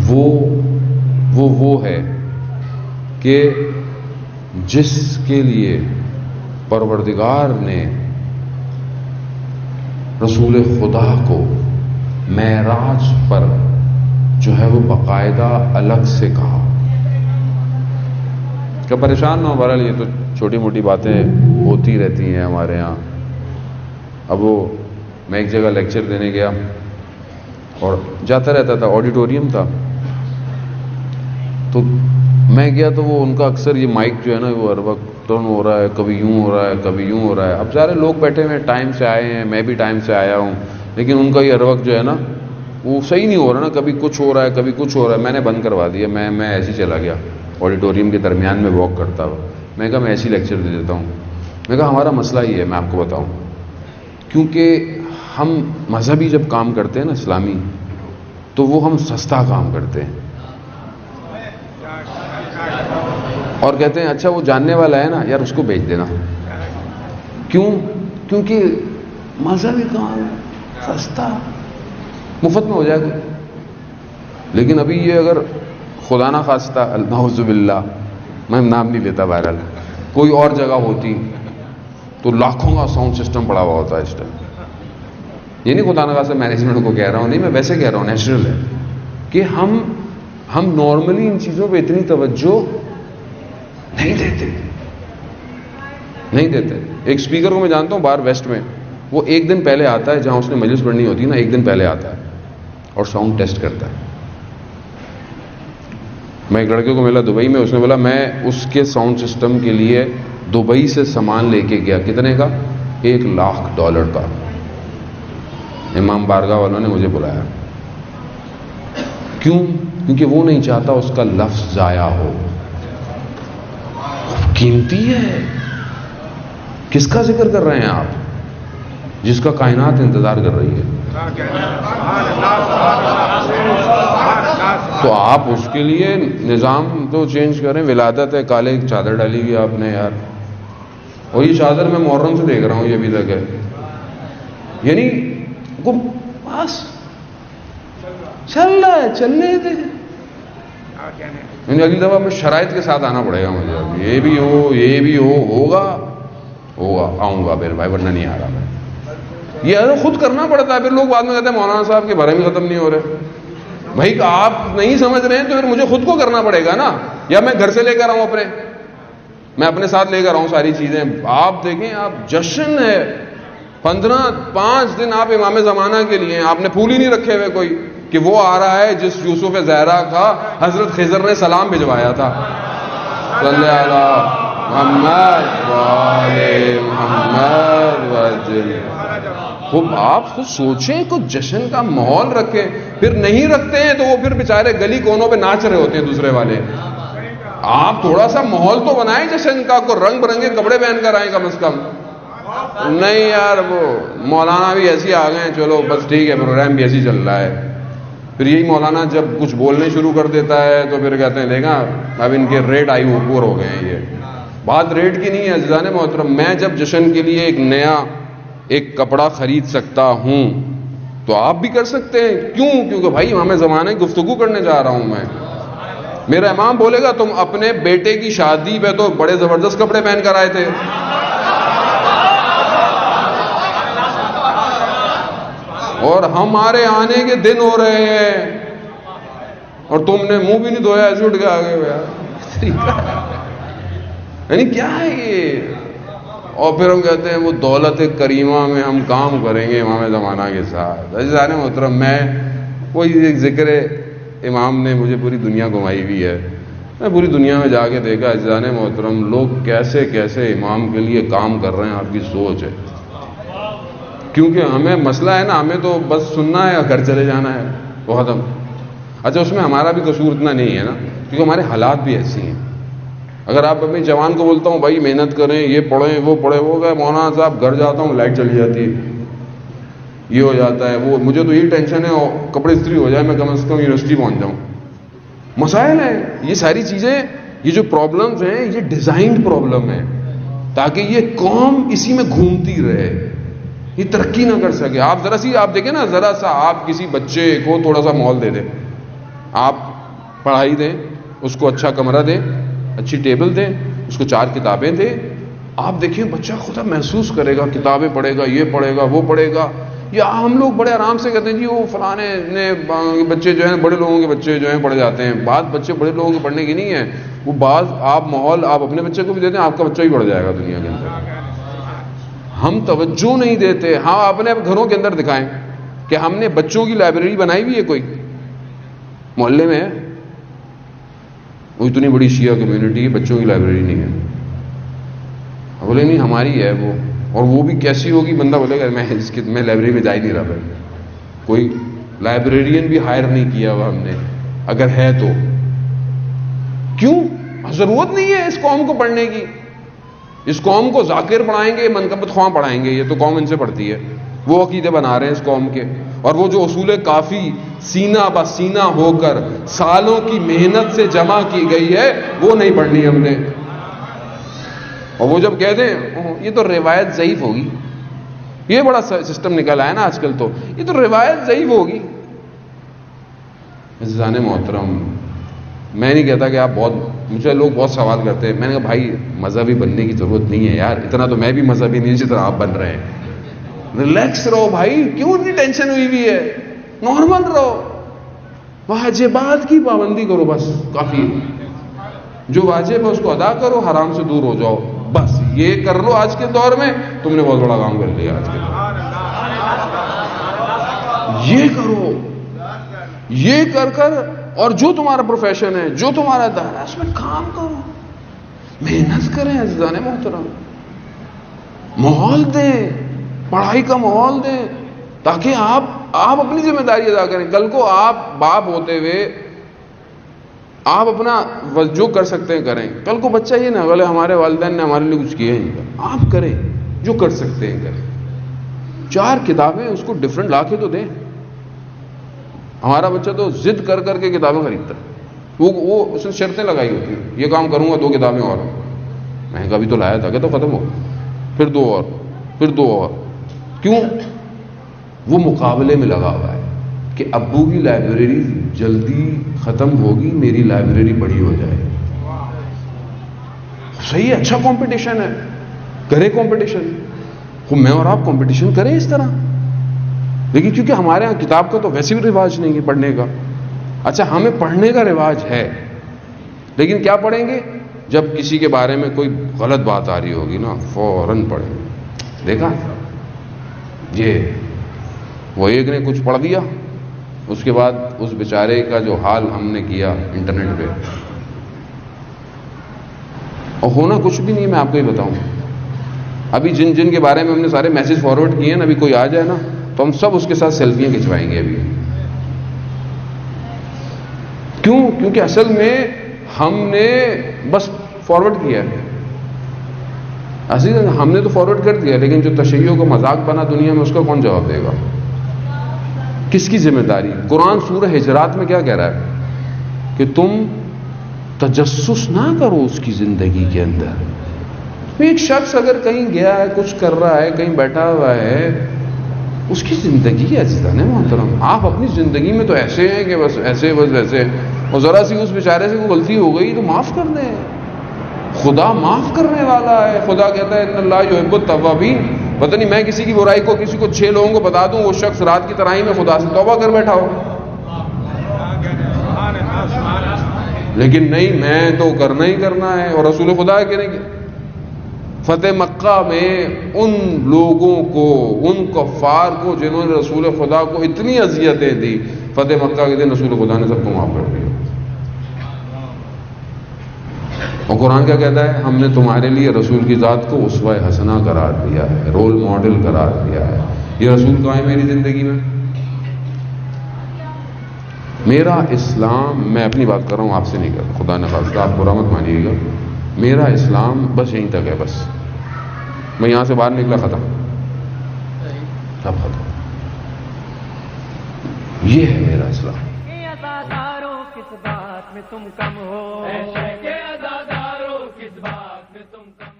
وہ ہے کہ جس کے لیے پروردگار نے رسول خدا کو معراج پر جو ہے وہ باقاعدہ الگ سے کہا. کہ پریشان نہ ہو، بہرحال یہ تو چھوٹی موٹی باتیں ہوتی رہتی ہیں ہمارے یہاں. اب میں ایک جگہ لیکچر دینے گیا اور جاتا رہتا تھا، آڈیٹوریم تھا، تو میں گیا تو وہ ان کا اکثر یہ مائک جو ہے نا وہ ہر وقت ٹرن ہو رہا ہے، کبھی یوں ہو رہا ہے کبھی یوں ہو رہا ہے. اب سارے لوگ بیٹھے ہوئے ٹائم سے آئے ہیں، میں بھی ٹائم سے آیا ہوں، لیکن ان کا یہ ہر وقت جو ہے نا وہ صحیح نہیں ہو رہا نا، کبھی کچھ ہو رہا ہے کبھی کچھ ہو رہا ہے. میں نے بند کروا دیا، میں ایسے ہی چلا گیا آڈیٹوریم کے درمیان میں واک کرتا ہوا. میں کہا میں ایسی لیکچر دے دیتا ہوں. میں کہا ہمارا مسئلہ یہ ہے، میں آپ کو بتاؤں، کیونکہ ہم مذہبی جب کام کرتے ہیں نا اسلامی، تو وہ ہم سستا کام کرتے ہیں اور کہتے ہیں اچھا وہ جاننے والا ہے نا یار اس کو بیچ دینا. کیوں؟ کیونکہ مذہبی کام سستا مفت میں ہو جائے گا. لیکن ابھی یہ اگر خدا نہ خواستہ نعوذ باللہ، میں نام نہیں لیتا، بہرحال کوئی اور جگہ ہوتی تو لاکھوں کا ساؤنڈ سسٹم پڑا ہوا ہوتا ہے اس ٹائم. یہ نہیں خدا نہ خواستہ مینجمنٹ کو کہہ رہا ہوں، نہیں، میں ویسے کہہ رہا ہوں، نیچرل ہے کہ ہم نارملی ان چیزوں پہ اتنی توجہ نہیں دیتے. ایک اسپیکر کو میں جانتا ہوں باہر ویسٹ میں، وہ ایک دن پہلے آتا ہے جہاں اس نے مجلس پڑھنی ہوتی ہے نا، ایک دن پہلے آتا ہے اور ساؤنڈ ٹیسٹ کرتا ہے. میں ایک لڑکے کو ملا دبئی میں، اس نے بولا میں اس کے ساؤنڈ سسٹم کے لیے دبئی سے سامان لے کے گیا. کتنے کا؟ $1,00,000 کا. امام بارگاہ والوں نے مجھے بلایا. کیوں؟ کیونکہ وہ نہیں چاہتا اس کا لفظ ضائع ہو. قیمتی ہے. کس کا ذکر کر رہے ہیں آپ؟ جس کا کائنات انتظار کر رہی ہے. تو آپ اس کے لیے نظام تو چینج کریں. ولادت ہے، کالے چادر ڈالی ہوئی آپ نے یار، اور یہ چادر میں محرم سے دیکھ رہا ہوں یہ ابھی تک ہے. یعنی بس چل رہا ہے، چلنے دے. اگلی دفعہ میں شرائط کے ساتھ آنا پڑے گا مجھے. یہ بھی ہوگا آؤں گا پھر بھائی، ورنہ نہیں آ رہا میں. یہ خود کرنا پڑتا ہے. پھر لوگ بعد میں کہتے ہیں مولانا صاحب کے بارے میں ختم نہیں ہو رہے. بھائی آپ نہیں سمجھ رہے ہیں تو پھر مجھے خود کو کرنا پڑے گا نا، یا میں گھر سے لے کر آؤں میں اپنے ساتھ لے کر آؤں ساری چیزیں. آپ دیکھیں، آپ جشن ہے 5 دن آپ امام زمانہ کے لیے، آپ نے پھول ہی نہیں رکھے ہوئے کوئی، کہ وہ آ رہا ہے جس یوسف زہرا کا حضرت خضر نے سلام بھجوایا تھا. صلی اللہ محمد وآل محمد وجل. خوب آپ خود سوچیں، کچھ جشن کا ماحول رکھیں. پھر نہیں رکھتے ہیں تو وہ پھر بیچارے گلی کونوں پہ ناچ رہے ہوتے ہیں دوسرے والے. آپ تھوڑا سا ماحول تو بنائیں جشن کا، کو رنگ برنگے کپڑے پہن کر آئیں کم از کم. نہیں یار، وہ مولانا بھی ایسے آ گئے ہیں، چلو بس ٹھیک ہے، پروگرام بھی ایسے ہی چل رہا ہے. پھر یہی مولانا جب کچھ بولنے شروع کر دیتا ہے تو پھر کہتے ہیں دیکھا اب ان کے ریٹ آئی اوپر ہو گئے ہیں. یہ بات ریٹ کی نہیں ہے عزیزان محترم. میں جب جشن کے لیے ایک کپڑا خرید سکتا ہوں تو آپ بھی کر سکتے ہیں. کیوں؟ کیونکہ بھائی امام زمانے کی گفتگو کرنے جا رہا ہوں میں. میرا امام بولے گا تم اپنے بیٹے کی شادی پہ تو بڑے زبردست کپڑے پہن کر آئے تھے، اور ہمارے آنے کے دن ہو رہے ہیں اور تم نے منہ بھی نہیں دھویا، ایسے اٹھ کے آگے ہوئے. یعنی کیا ہے یہ؟ اور پھر ہم کہتے ہیں وہ دولت کریمہ میں ہم کام کریں گے امام زمانہ کے ساتھ. عزیزان محترم، میں کوئی ایک ذکر امام نے مجھے پوری دنیا گھمائی ہوئی ہے. میں پوری دنیا میں جا کے دیکھا عزیزان محترم لوگ کیسے کیسے امام کے لیے کام کر رہے ہیں. آپ کی سوچ ہے، کیونکہ ہمیں مسئلہ ہے نا، ہمیں تو بس سننا ہے اور گھر چلے جانا ہے، وہ ختم. اچھا اس میں ہمارا بھی قصور اتنا نہیں ہے نا، کیونکہ ہمارے حالات بھی ایسی ہیں. اگر آپ اپنی جوان کو بولتا ہوں بھائی محنت کریں، یہ پڑھیں وہ پڑھیں، وہ کہ مولانا صاحب گھر جاتا ہوں لائٹ چلی جاتی ہے، یہ ہو جاتا ہے، وہ مجھے تو یہی ٹینشن ہے کپڑے استری ہو جائے، میں کم از کم یونیورسٹی پہنچ جاؤں. مسائل ہیں یہ ساری چیزیں. یہ جو پرابلمز ہیں یہ ڈیزائنڈ پرابلم ہے تاکہ یہ قوم اسی میں گھومتی رہے، یہ ترقی نہ کر سکے. آپ ذرا سی آپ دیکھیں نا، ذرا سا آپ کسی بچے کو تھوڑا سا ماحول دے دیں، آپ پڑھائی دیں, اس کو اچھا کمرہ دیں, اچھی ٹیبل دیں, اس کو 4 کتابیں دیں. آپ دیکھیں بچہ خود محسوس کرے گا, کتابیں پڑھے گا, یہ پڑھے گا, وہ پڑھے گا. یا ہم لوگ بڑے آرام سے کہتے ہیں جی وہ فلانے نے بچے جو ہیں بڑے لوگوں کے بچے جو ہیں پڑھ جاتے ہیں. بات بچے بڑے لوگوں کے پڑھنے کی نہیں ہے, وہ بعض آپ ماحول آپ اپنے بچے کو بھی دیتے ہیں, آپ کا بچہ بھی پڑھ جائے گا دنیا کے اندر. ہم توجہ نہیں دیتے. ہاں اپنے گھروں کے اندر دکھائیں کہ ہم نے بچوں کی لائبریری بنائی ہوئی ہے, کوئی محلے میں ہے, وہ اتنی بڑی شیعہ کمیونٹی ہے, بچوں کی لائبریری نہیں ہے. بولے نہیں ہماری ہے وہ, اور وہ بھی کیسی ہوگی, بندہ بولے گا میں لائبریری میں جا ہی نہیں رہا بھائی. کوئی لائبریرین بھی ہائر نہیں کیا ہوا ہم نے, اگر ہے تو کیوں؟ ضرورت نہیں ہے اس قوم کو پڑھنے کی. اس قوم کو ذاکر پڑھائیں گے, منقبت خواں پڑھائیں گے, یہ تو قوم ان سے پڑھتی ہے. وہ عقیدے بنا رہے ہیں اس قوم کے, اور وہ جو اصول کافی سینہ بہ سینہ ہو کر سالوں کی محنت سے جمع کی گئی ہے وہ نہیں پڑھنی ہم نے. اور وہ جب کہہ دیں یہ تو روایت ضعیف ہوگی, یہ بڑا سسٹم نکل آیا نا آج کل, تو یہ تو روایت ضعیف ہوگی. عزیزان محترم, میں نہیں کہتا کہ آپ مجھے لوگ بہت سوال کرتے ہیں, میں نے کہا بھائی مذہبی بننے کی ضرورت نہیں ہے یار, اتنا تو میں بھی مذہبی نہیں جس طرح آپ بن رہے ہیں. ریلیکس رہو بھائی, کیوں اتنی ٹینشن ہوئی ہوئی ہے, نارمل رہو, واجبات کی پابندی کرو بس کافی ہے. جو واجب ہے اس کو ادا کرو, حرام سے دور ہو جاؤ, بس یہ کر لو. آج کے دور میں تم نے بہت بڑا کام کر لیا. آج کے دور یہ کرو, یہ کر اور جو تمہارا پروفیشن ہے, جو تمہارا دائرہ ہے, اس میں کام کرو, محنت کریں. عزیزان محترم, ماحول دیں, پڑھائی کا ماحول دیں, تاکہ آپ اپنی ذمہ داری ادا کریں. کل کو آپ باپ ہوتے ہوئے آپ اپنا جو کر سکتے ہیں کریں. کل کو بچہ یہ نہ بولے ہمارے والدین نے ہمارے لیے کچھ کیا ہی نہیں. آپ کریں, جو کر سکتے ہیں کریں. 4 کتابیں اس کو ڈفرنٹ لا کے تو دیں. ہمارا بچہ تو ضد کر کر کے کتابیں خریدتا ہے, وہ اس نے شرطیں لگائی ہوتی ہیں, یہ کام کروں گا 2 کتابیں اور. میں نے کبھی تو لایا تھا کہ تو ختم ہو, پھر 2 اور, پھر 2 اور. کیوں؟ وہ مقابلے میں لگا ہوا ہے کہ ابو کی لائبریری جلدی ختم ہوگی, میری لائبریری بڑی ہو جائے. صحیح ہے, اچھا کمپٹیشن ہے, کرے کمپٹیشن. میں اور آپ کمپٹیشن کریں اس طرح. لیکن کیونکہ ہمارے ہاں کتاب کا تو ویسے بھی رواج نہیں ہے پڑھنے کا. اچھا ہمیں پڑھنے کا رواج ہے, لیکن کیا پڑھیں گے؟ جب کسی کے بارے میں کوئی غلط بات آ رہی ہوگی نا, فوراً پڑھیں. دیکھا یہ وہ ایک نے کچھ پڑھ دیا, اس کے بعد اس بیچارے کا جو حال ہم نے کیا انٹرنیٹ پہ, اور ہونا کچھ بھی نہیں. میں آپ کو ہی بتاؤں, ابھی جن کے بارے میں ہم نے سارے میسج فارورڈ کیے ہیں نا, ابھی کوئی آ جائے نا تو ہم سب اس کے ساتھ سیلفیاں کھنچوائیں گے. ابھی کیوں؟ کیونکہ اصل میں ہم نے بس فارورڈ کیا ہے. اصل ہم نے تو فارورڈ کر دیا, لیکن جو تشیع کا مذاق بنا دنیا میں, اس کا کون جواب دے گا؟ کس کی ذمہ داری؟ قرآن سورہ حجرات میں کیا کہہ رہا ہے کہ تم تجسس نہ کرو اس کی زندگی کے اندر. ایک شخص اگر کہیں گیا ہے, کچھ کر رہا ہے, کہیں بیٹھا ہوا ہے, اس کی زندگی ہے. عزیزان محترم, آپ اپنی زندگی میں تو ایسے ہیں کہ بس ایسے بس ایسے, اور ذرا سی اس بیچارے سے کوئی غلطی ہو گئی تو معاف کر دیں. خدا معاف کرنے والا ہے. خدا کہتا ہے ان اللہ یحب التوابین. پتہ نہیں میں کسی کی برائی کو کسی کو 6 لوگوں کو بتا دوں, وہ شخص رات کی ترائی میں خدا سے توبہ کر بیٹھا ہو. لیکن نہیں, میں تو کرنا ہی کرنا ہے. اور رسول خدا کہ نہیں, فتح مکہ میں ان لوگوں کو, ان کفار کو جنہوں نے رسول خدا کو اتنی اذیتیں دی, فتح مکہ کے دن رسول خدا نے سب کو معاف کر دیا. اور قرآن کیا کہتا ہے؟ ہم نے تمہارے لیے رسول کی ذات کو اسوہ حسنہ قرار دیا ہے, رول ماڈل قرار دیا ہے. یہ رسول کہاں ہے میری زندگی میں؟ میرا اسلام, میں اپنی بات کر رہا ہوں, آپ سے نہیں کر رہا, خدا نخواستہ آپ برا مت مانیے گا. میرا اسلام بس یہیں تک ہے. بس میں یہاں سے باہر نکلا, ختم, سب ختم. یہ ہے میرا اسلام. کس بات میں تم کم ہو, کس بات میں تم کم